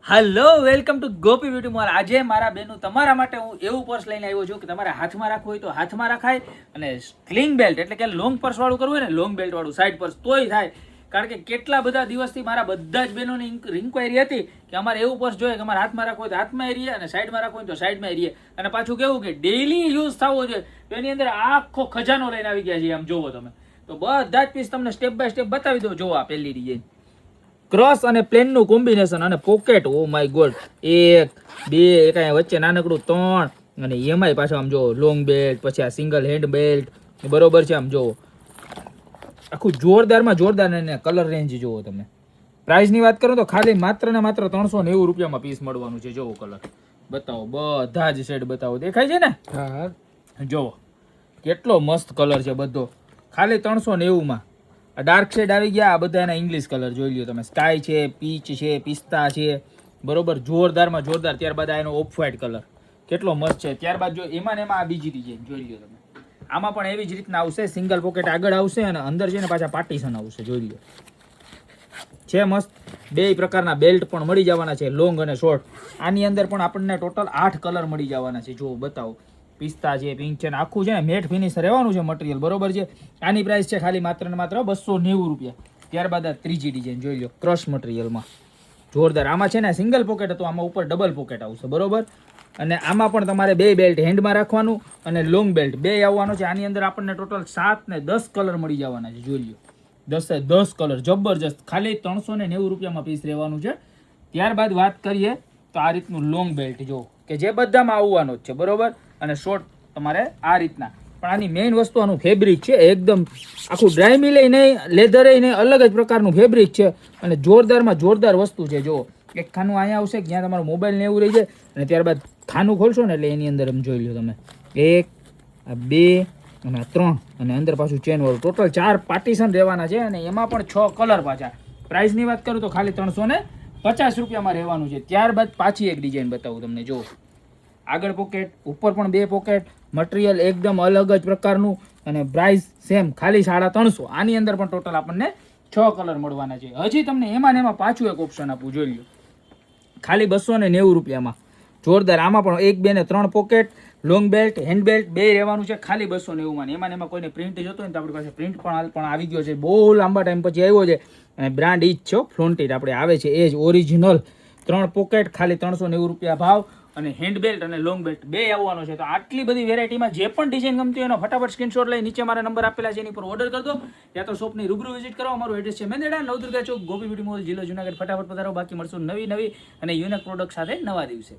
Hello welcome to Gopi beauty mall. આજે મારા બેનું તમારા માટે હું એવું પર્સ લઈને આવ્યો છું કે તમારે હાથમાં રાખવું હોય તો હાથમાં રખાય, અને સ્લિંગ બેલ્ટ એટલે કે લોંગ પર્સ વાળું કરવું હોય ને, લોંગ બેલ્ટ વાળું સાઈડ પર્સ તોય થાય. કારણ કે કેટલા બધા દિવસથી મારા બધા જ બહેનોની ઇન્ક્વાયરી હતી કે અમારે એવું પર્સ જોઈએ કે અમારે હાથમાં રાખવું હોય તો હાથમાં રહીએ અને સાઈડમાં રાખવું હોય તો સાઈડમાં રહીએ, અને પાછું કેવું કે ડેઈલી યુઝ થવો જોઈએ. તો એની અંદર આખો ખજાનો લઈને આવી ગયા છે. આમ જોવો તમે તો બધા જ પીસ તમને સ્ટેપ બાય સ્ટેપ બતાવી દો. જોવો આ પહેલી ડિઝાઇન ક્રોસ અને પ્લેન નું કોમ્બિનેશન અને પોકેટ. ઓ માય ગોડ, 1 2 એક અહીંયા વચ્ચે નાનકડું 3, અને એમાંય પાછો આમ જો લોંગ બેલ્ટ, પછી આ સિંગલ હેન્ડ બેલ્ટ બરોબર છે. આમ જોવો આખું જોરદારમાં જોરદાર. અને કલર રેન્જ જોવો તમે. પ્રાઇસ ની વાત કરું તો ખાલી માત્ર ને માત્ર 390 રૂપિયામાં પીસ મળવાનું છે. જોવો કલર બતાવો, બધા જ શેડ બતાવો. દેખાય છે ને? હા, જોવો કેટલો મસ્ત કલર છે બધો, ખાલી 390 માં. આ ડાર્ક શેડ આવી ગયા, આ બધા એના ઇંગ્લિશ કલર જોઈ લ્યો તમે. સ્કાય છે, પીચ છે, પિસ્તા છે, બરોબર જોરદારમાં જોરદાર. ત્યારબાદ આ એનો ઓફ વ્હાઇટ કલર કેટલો મસ્ત છે. ત્યારબાદ જો એમાં ને એમાં આ બીજી ડિઝાઇન જોઈ લ્યો તમે. આમાં પણ એવી જ રીતના આવશે, સિંગલ પોકેટ આગળ આવશે અને અંદર છે ને પાછા પાર્ટીશન આવશે. જોઈ લ્યો છે મસ્ત. બે પ્રકારના બેલ્ટ પણ મળી જવાના છે, લોંગ અને શોર્ટ. આની અંદર પણ આપણને ટોટલ 8 કલર મળી જવાના છે. જો બતાવો, પિસ્તા છે, પિંક છે, આખું છે ને મેટ ફિનિશ રહેવાનું છે મટીરિયલ, બરોબર છે. આની પ્રાઇસ છે ખાલી માત્ર ને માત્ર 290 રૂપિયા. ત્યારબાદ આ ત્રીજી ડિઝાઇન જોઈ લો, ક્રશ મટીરિયલમાં જોરદાર. આમાં છે ને સિંગલ પોકેટ હતું, આમાં ઉપર ડબલ પોકેટ આવશે, બરોબર. અને આમાં પણ તમારે બે બેલ્ટ હેન્ડમાં રાખવાનું અને લોંગ બેલ્ટ બે આવવાનો છે. આની અંદર આપણને ટોટલ 7 ને 10 કલર મળી જવાના છે. જોઈ લો 10 કલર જબરજસ્ત. ખાલી 390 રૂપિયામાં પીસ રહેવાનું છે. ત્યારબાદ વાત કરીએ તો આ રીતનું લોંગ બેલ્ટ જો, કે જે બધામાં આવવાનો જ છે, બરોબર. અને શોર્ટ તમારે આ રીતના. પણ આની મેઇન વસ્તુ આનું ફેબ્રિક છે, એકદમ આખું ડ્રાય મિલે નહીં, લેધર નહીં, અલગ જ પ્રકારનું ફેબ્રિક છે અને જોરદારમાં જોરદાર વસ્તુ છે. જો એક ખાનું અહીંયા આવશે જ્યાં તમારો મોબાઈલ ને એવું રહી જાય, અને ત્યારબાદ ખાનું ખોલશો ને એટલે એની અંદર એમ જોઈ લો તમે, 1 2 અને 3, અને અંદર પાછું ચેન વાળું. ટોટલ 4 પાર્ટીશન રહેવાના છે અને એમાં પણ 6 કલર પાછા. પ્રાઇસની વાત કરું તો ખાલી 350 રૂપિયામાં રહેવાનું છે. ત્યારબાદ પાછી એક ડિઝાઇન બતાવું તમને. જો આગળ પોકેટ, ઉપર પણ 2 પોકેટ, મટીરિયલ એકદમ અલગ જ પ્રકારનું, અને પ્રાઇસ સેમ ખાલી 350. આની અંદર પણ ટોટલ આપણને 6 કલર મળવાના છે. હજી તમને એમાં ને એમાં પાછું એક ઓપ્શન આપું, જોઈ લો ખાલી 290 રૂપિયામાં જોરદાર. આમાં પણ 1 2 ને 3 pocket, long belt, hand belt બે રહેવાનું છે ખાલી 290 માં. એમાં ને એમાં કોઈને પ્રિન્ટ જોતો હોય તો આપણી પાસે પ્રિન્ટ પણ આવી ગયો છે. બહુ લાંબા ટાઈમ પછી આવ્યો છે, અને બ્રાન્ડ ઈ જ છે, ફ્લોન્ટીટ આપણે આવે છે એ જ ઓરિજિનલ. 3 પોકેટ ખાલી 390 રૂપિયા ભાવ, અને હેન્ડ બેલ્ટ અને લોંગ બેલ્ટ બે આવવાનો છે. તો આટલી બધી વેરાયટીમાં જે પણ ડિઝાઇન ગમતી હોય એનો ફટાફટ સ્ક્રીનશોટ લઈ નીચે મારા નંબર આપેલા છે એની પર ઓર્ડર કરી દો, યા તો શોપની રૂબરૂ વિઝિટ કરો. અમારું એડ્રેસ છે મેંદરડા, નવદુર્ગા ચોક, ગોપી બ્યુટી મોલ, જિલ્લો જુનાગઢ. ફટાફટ પધારો. બાકી મળશું નવી અને યુનિક પ્રોડક્ટ સાથે નવા દિવસે.